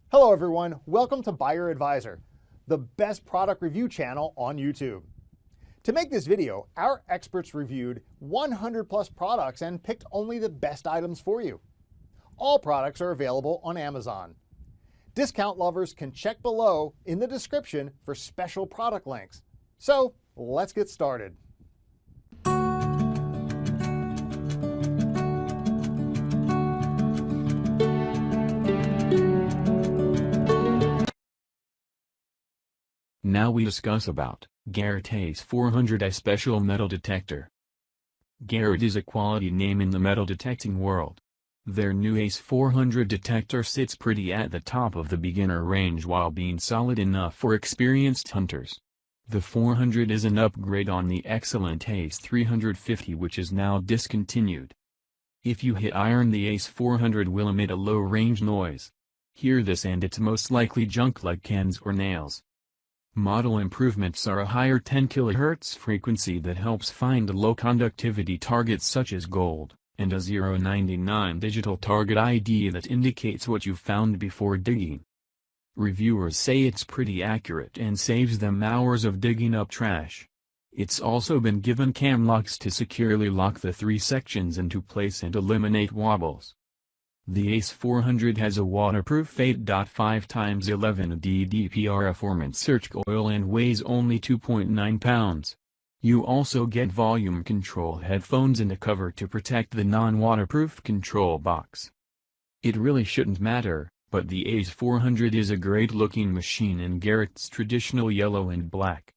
Hello everyone, welcome to Buyer Advisor, the best product review channel on YouTube. To make this video, our experts reviewed 100 plus products and picked only the best items for you. All products are available on Amazon. Discount lovers can check below in the description for special product links. So let's get started. Now we discuss about Garrett Ace 400i Special Metal Detector. Garrett is a quality name in the metal detecting world. Their new Ace 400 detector sits pretty at the top of the beginner range while being solid enough for experienced hunters. The 400 is an upgrade on the excellent Ace 350, which is now discontinued. If you hit iron, the Ace 400 will emit a low-range noise. Hear this and it's most likely junk like cans or nails. Model improvements are a higher 10 kHz frequency that helps find low conductivity targets such as gold, and a 099 digital target ID that indicates what you found before digging. Reviewers say it's pretty accurate and saves them hours of digging up trash. It's also been given cam locks to securely lock the three sections into place and eliminate wobbles. The Ace 400 has a waterproof 8.5x11 DDPR performance search coil and weighs only 2.9 pounds. You also get volume control headphones and a cover to protect the non-waterproof control box. It really shouldn't matter, but the Ace 400 is a great-looking machine in Garrett's traditional yellow and black.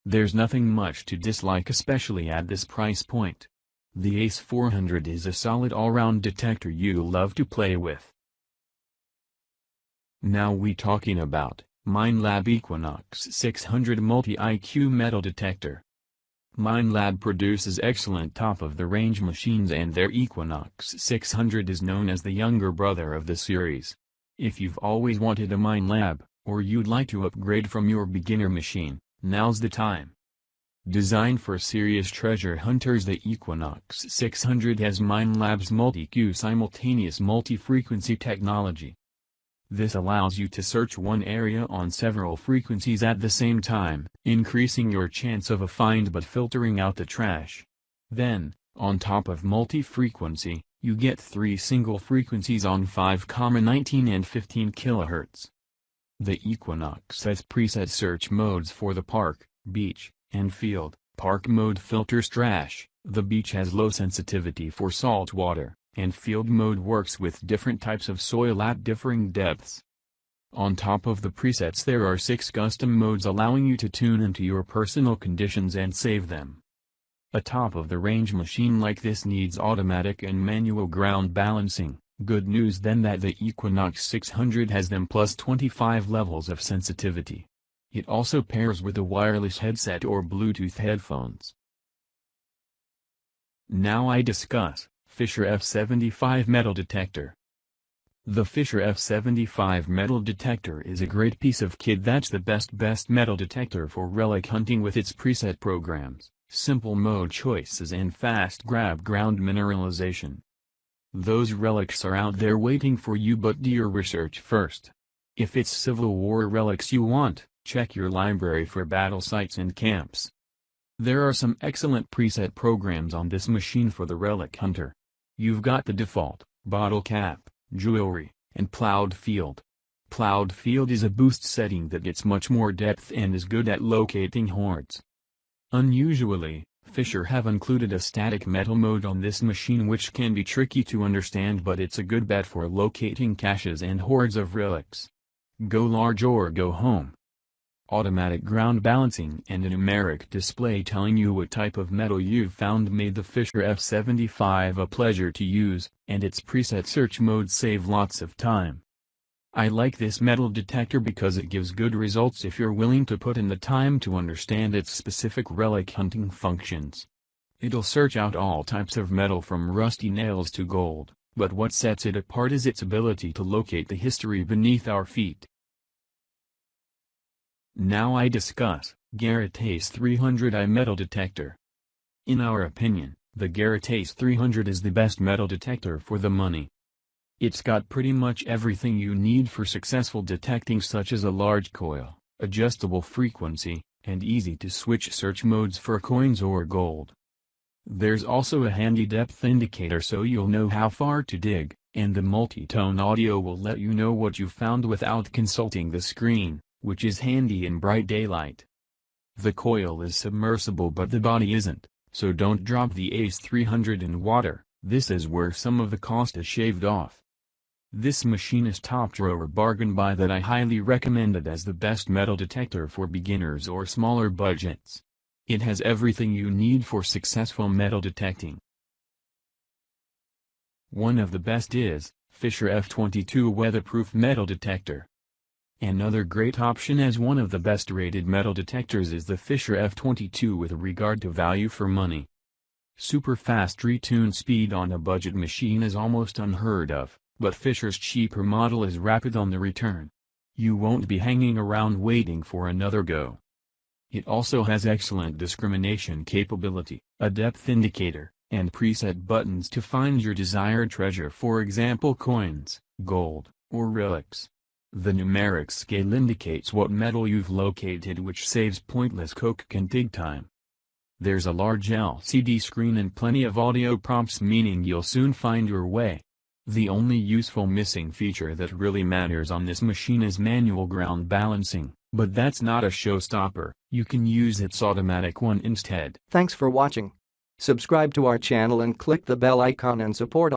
There's nothing much to dislike, especially at this price point. The Ace 400 is a solid all-round detector you love to play with. Now we talking about Minelab Equinox 600 Multi-IQ Metal Detector. Minelab produces excellent top-of-the-range machines and their Equinox 600 is known as the younger brother of the series. If you've always wanted a Minelab, or you'd like to upgrade from your beginner machine, now's the time. Designed for serious treasure hunters, the Equinox 600 has Minelab's multi-Q simultaneous multi-frequency technology. This allows you to search one area on several frequencies at the same time, increasing your chance of a find but filtering out the trash. Then, on top of multi-frequency, you get three single frequencies on 5, 19 and 15 kHz. The Equinox has preset search modes for the park, beach, and field. Park mode filters trash, the beach has low sensitivity for salt water, and field mode works with different types of soil at differing depths. On top of the presets there are 6 custom modes allowing you to tune into your personal conditions and save them. A top-of-the-range machine like this needs automatic and manual ground balancing. Good news then that the Equinox 600 has them plus 25 levels of sensitivity. It also pairs with a wireless headset or Bluetooth headphones. Now I discuss Fisher F75 Metal Detector. The Fisher F75 Metal Detector is a great piece of kit that's the best metal detector for relic hunting with its preset programs, simple mode choices and fast grab ground mineralization. Those relics are out there waiting for you, but do your research first. If it's Civil War relics you want, check your library for battle sites and camps. There are some excellent preset programs on this machine for the relic hunter. You've got the default, bottle cap, jewelry, and plowed field. Plowed field is a boost setting that gets much more depth and is good at locating hoards. Unusually, Fisher have included a static metal mode on this machine which can be tricky to understand, but it's a good bet for locating caches and hordes of relics. Go large or go home. Automatic ground balancing and a numeric display telling you what type of metal you've found made the Fisher F75 a pleasure to use, and its preset search modes save lots of time. I like this metal detector because it gives good results if you're willing to put in the time to understand its specific relic hunting functions. It'll search out all types of metal from rusty nails to gold, but what sets it apart is its ability to locate the history beneath our feet. Now I discuss Garrett Ace 300i Metal Detector. In our opinion, the Garrett Ace 300 is the best metal detector for the money. It's got pretty much everything you need for successful detecting, such as a large coil, adjustable frequency, and easy-to-switch search modes for coins or gold. There's also a handy depth indicator so you'll know how far to dig, and the multi-tone audio will let you know what you found without consulting the screen, which is handy in bright daylight. The coil is submersible but the body isn't, so don't drop the ACE 300 in water. This is where some of the cost is shaved off. This machine is top drawer bargain buy that I highly recommend it as the best metal detector for beginners or smaller budgets. It has everything you need for successful metal detecting. One of the best is Fisher F22 Weatherproof Metal Detector. Another great option as one of the best rated metal detectors is the Fisher F22 with regard to value for money. Super fast retune speed on a budget machine is almost unheard of, but Fisher's cheaper model is rapid on the return. You won't be hanging around waiting for another go. It also has excellent discrimination capability, a depth indicator, and preset buttons to find your desired treasure, for example coins, gold, or relics. The numeric scale indicates what metal you've located, which saves pointless coke and dig time. There's a large LCD screen and plenty of audio prompts, meaning you'll soon find your way. The only useful missing feature that really matters on this machine is manual ground balancing, but that's not a showstopper. You can use its automatic one instead. Thanks for watching. Subscribe to our channel and click the bell icon and support